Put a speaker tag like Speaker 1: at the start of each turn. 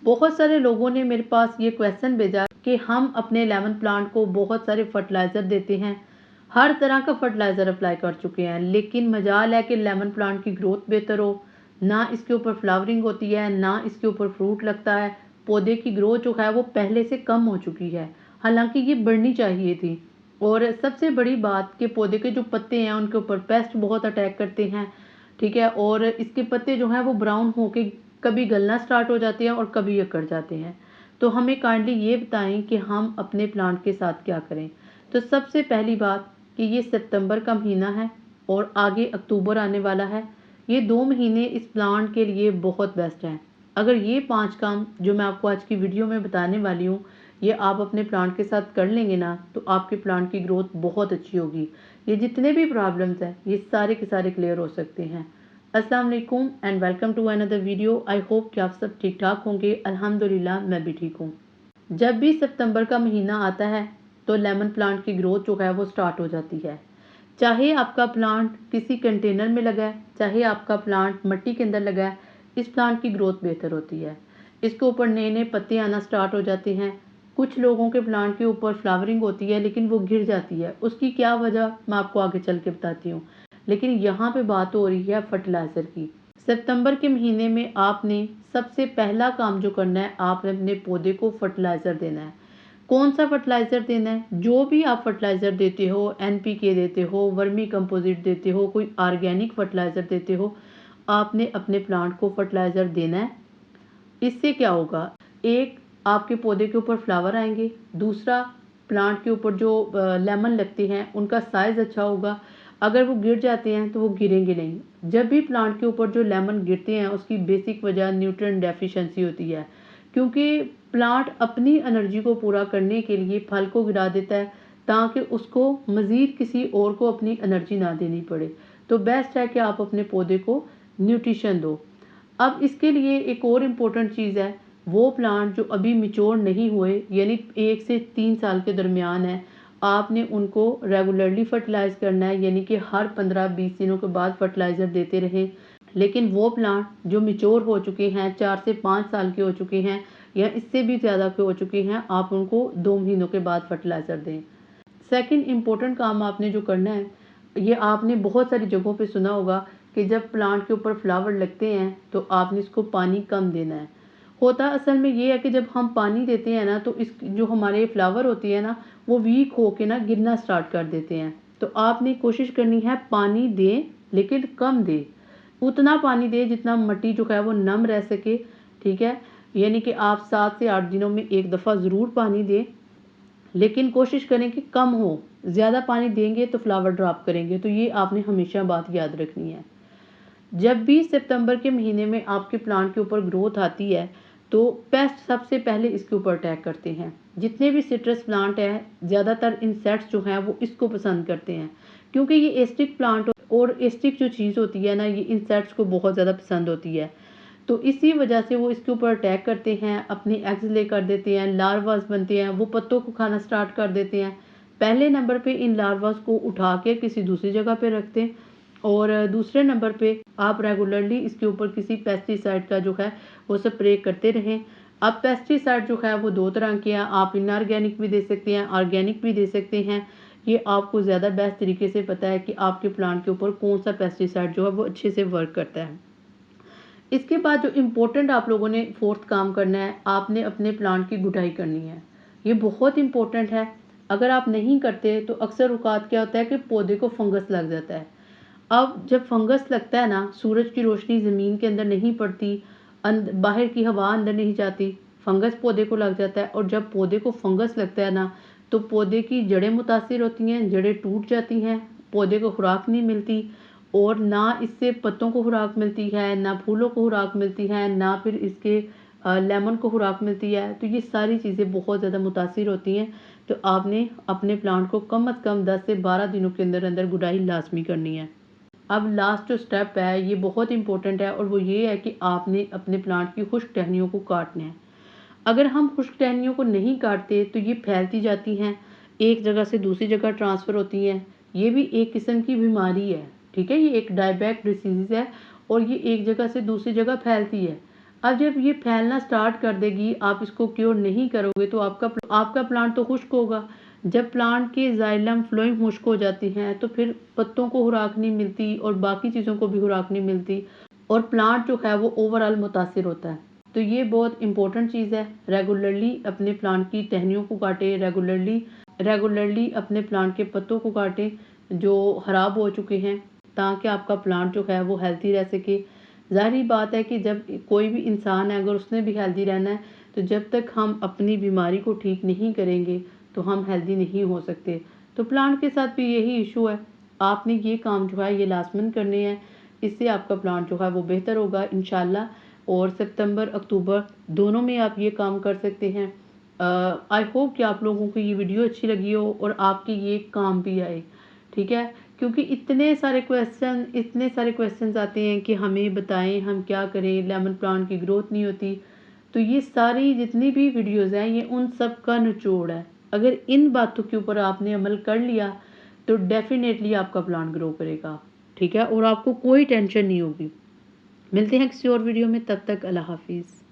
Speaker 1: बहुत सारे लोगों ने मेरे पास ये क्वेश्चन भेजा कि हम अपने लेमन प्लांट को बहुत सारे फर्टिलाइज़र देते हैं, हर तरह का फर्टिलाइज़र अप्लाई कर चुके हैं, लेकिन मजाल है कि लेमन प्लांट की ग्रोथ बेहतर हो, ना इसके ऊपर फ्लावरिंग होती है, ना इसके ऊपर फ्रूट लगता है। पौधे की ग्रोथ जो है वो पहले से कम हो चुकी है, हालांकि ये बढ़नी चाहिए थी। और सबसे बड़ी बात कि पौधे के जो पत्ते हैं उनके ऊपर पेस्ट बहुत अटैक करते हैं, ठीक है। और इसके पत्ते जो हैं वो ब्राउन होके कभी गलना स्टार्ट हो जाते हैं और कभी अकड़ जाते हैं। तो हमें काइंडली ये बताएं कि हम अपने प्लांट के साथ क्या करें। तो सबसे पहली बात कि ये सितंबर का महीना है और आगे अक्टूबर आने वाला है। ये 2 महीने इस प्लांट के लिए बहुत बेस्ट हैं। अगर ये 5 काम जो मैं आपको आज की वीडियो में बताने वाली हूँ ये आप अपने प्लांट के साथ कर लेंगे ना, तो आपके प्लांट की ग्रोथ बहुत अच्छी होगी। ये जितने भी प्रॉब्लम्स हैं ये सारे के सारे क्लियर हो सकते हैं। अस्सलाम वालेकुम and welcome to another video. I hope कि आप सब ठीक ठाक होंगे। अल्हम्दुलिल्लाह मैं भी ठीक हूँ। जब भी सितंबर का महीना आता है तो लेमन प्लांट की ग्रोथ जो है वो स्टार्ट हो जाती है। चाहे आपका प्लांट किसी कंटेनर में लगा है, चाहे आपका प्लांट मिट्टी के अंदर लगा है, इस प्लांट की ग्रोथ बेहतर होती है। इसके ऊपर नए नए पत्ते आना स्टार्ट हो जाते हैं। कुछ लोगों के प्लांट के ऊपर फ्लावरिंग होती है लेकिन वो गिर जाती है, उसकी क्या वजह मैं आपको आगे चल के बताती हूँ। लेकिन यहाँ पे बात हो रही है फर्टिलाइज़र की। सितंबर के महीने में आपने सबसे पहला काम जो करना है, आपने अपने पौधे को फर्टिलाइज़र देना है। कौन सा फर्टिलाइज़र देना है? जो भी आप फर्टिलाइज़र देते हो, एनपीके देते हो, वर्मी कंपोजिट देते हो, कोई ऑर्गेनिक फर्टिलाइज़र देते हो, आपने अपने प्लांट को फर्टिलाइज़र देना है। इससे क्या होगा, एक आपके पौधे के ऊपर फ्लावर आएंगे, दूसरा प्लांट के ऊपर जो लेमन लगते हैं उनका साइज़ अच्छा होगा। अगर वो गिर जाते हैं तो वो गिरेंगे नहीं। जब भी प्लांट के ऊपर जो लेमन गिरते हैं उसकी बेसिक वजह न्यूट्रिएंट डेफिशिएंसी होती है, क्योंकि प्लांट अपनी एनर्जी को पूरा करने के लिए फल को गिरा देता है ताकि उसको मज़ीद किसी और को अपनी एनर्जी ना देनी पड़े। तो बेस्ट है कि आप अपने पौधे को न्यूट्रिशन दो। अब इसके लिए एक और इम्पोर्टेंट चीज़ है, वो प्लांट जो अभी मिच्योर नहीं हुए यानी 1 से 3 साल के दरमियान है, आपने उनको रेगुलरली फर्टिलाइज़ करना है, यानी कि हर 15-20 दिनों के बाद फर्टिलाइज़र देते रहें। लेकिन वो प्लांट जो मिच्योर हो चुके हैं, 4 से 5 साल के हो चुके हैं या इससे भी ज़्यादा के हो चुके हैं, आप उनको 2 महीनों के बाद फर्टिलाइज़र दें। सेकंड इम्पोर्टेंट काम आपने जो करना है, ये आपने बहुत सारी जगहों पे सुना होगा कि जब प्लांट के ऊपर फ्लावर लगते हैं तो आपने इसको पानी कम देना है। होता असल में ये है कि जब हम पानी देते हैं ना तो इस जो हमारे फ्लावर होती है ना वो वीक होके ना गिरना स्टार्ट कर देते हैं। तो आपने कोशिश करनी है पानी दें लेकिन कम दें। उतना पानी दें जितना मिट्टी जो है वो नम रह सके, ठीक है। यानी कि आप 7 से 8 दिनों में एक दफ़ा ज़रूर पानी दें, लेकिन कोशिश करें कि कम हो। ज़्यादा पानी देंगे तो फ्लावर ड्रॉप करेंगे, तो ये आपने हमेशा बात याद रखनी है। जब भी सितंबर के महीने में आपके प्लांट के ऊपर ग्रोथ आती है तो पेस्ट सबसे पहले इसके ऊपर अटैक करते हैं। जितने भी सिट्रस प्लांट हैं ज़्यादातर इंसेक्ट्स जो हैं वो इसको पसंद करते हैं, क्योंकि ये एस्टिक प्लांट और एस्टिक जो चीज़ होती है ना ये इंसेक्ट्स को बहुत ज़्यादा पसंद होती है। तो इसी वजह से वो इसके ऊपर अटैक करते हैं, अपनी एग्स ले कर देते हैं, लार्वास बनते हैं, वो पत्तों को खाना स्टार्ट कर देते हैं। पहले नंबर पे इन लार्वास को उठा के किसी दूसरी जगह पे रखते हैं और दूसरे नंबर पे आप रेगुलरली इसके ऊपर किसी पेस्टिसाइड का जो है वो स्प्रे करते रहें। अब पेस्टिसाइड जो है वो 2 तरह के हैं, आप इनऑर्गेनिक भी दे सकते हैं, ऑर्गेनिक भी दे सकते हैं। ये आपको ज़्यादा बेस्ट तरीके से पता है कि आपके प्लांट के ऊपर कौन सा पेस्टिसाइड जो है वो अच्छे से वर्क करता है। इसके बाद जो इम्पोर्टेंट आप लोगों ने फोर्थ काम करना है, आपने अपने प्लांट की गुड़ाई करनी है। ये बहुत इम्पोर्टेंट है। अगर आप नहीं करते तो अक्सर औकात क्या होता है कि पौधे को फंगस लग जाता है। अब जब फंगस लगता है ना, सूरज की रोशनी ज़मीन के अंदर नहीं पड़ती, बाहर की हवा अंदर नहीं जाती, फंगस पौधे को लग जाता है। और जब पौधे को फंगस लगता है ना तो पौधे की जड़ें मुतासिर होती हैं, जड़ें टूट जाती हैं, पौधे को खुराक नहीं मिलती और ना इससे पत्तों को खुराक मिलती है, ना फूलों को खुराक मिलती है, ना फिर इसके लेमन को खुराक मिलती है। तो ये सारी चीज़ें बहुत ज़्यादा मुतासिर होती हैं। तो आपने अपने प्लांट को कम से कम 10 से 12 दिनों के अंदर अंदर गुड़ाई लाजमी करनी है। अब लास्ट जो स्टेप है ये बहुत इंपॉर्टेंट है और वो ये है कि आपने अपने प्लांट की खुश्क टहनियों को काटना है। अगर हम खुश्क टहनियों को नहीं काटते तो ये फैलती जाती हैं, एक जगह से दूसरी जगह ट्रांसफ़र होती हैं। ये भी एक किस्म की बीमारी है, ठीक है। ये एक डायबैक डिसीज़ है और ये एक जगह से दूसरी जगह फैलती है। अब जब ये फैलना स्टार्ट कर देगी, आप इसको क्योर नहीं करोगे तो आपका प्लांट तो खुश्क होगा। जब प्लांट की जाइलम फ्लोइंग खुश्क हो जाती हैं तो फिर पत्तों को खुराक नहीं मिलती और बाकी चीज़ों को भी खुराक नहीं मिलती और प्लांट जो है वो ओवरऑल मुतासिर होता है। तो ये बहुत इंपॉर्टेंट चीज़ है। रेगुलरली अपने प्लांट की टहनियों को काटें, रेगुलरली अपने प्लांट के पत्तों को काटें जो ख़राब हो चुके हैं, ताकि आपका प्लांट जो है वो हेल्थी रह सके। ज़ाहिर बात है कि जब कोई भी इंसान है, अगर उसने भी हेल्दी रहना है, तो जब तक हम अपनी बीमारी को ठीक नहीं करेंगे तो हम हेल्दी नहीं हो सकते। तो प्लांट के साथ भी यही इशू है। आपने ये काम जो है ये लाजमन करने हैं, इससे आपका प्लांट जो है वो बेहतर होगा इंशाल्लाह। और सितंबर अक्टूबर दोनों में आप ये काम कर सकते हैं। आई होप कि आप लोगों को ये वीडियो अच्छी लगी हो और आपके ये काम भी आए, ठीक है। क्योंकि इतने सारे क्वेश्चन आते हैं कि हमें बताएं हम क्या करें, लेमन प्लांट की ग्रोथ नहीं होती। तो ये सारी जितनी भी वीडियोज़ हैं ये उन सब का निचोड़ है। अगर इन बातों के ऊपर आपने अमल कर लिया तो डेफिनेटली आपका प्लांट ग्रो करेगा, ठीक है, और आपको कोई टेंशन नहीं होगी। मिलते हैं किसी और वीडियो में, तब तक अल्लाह हाफिज़।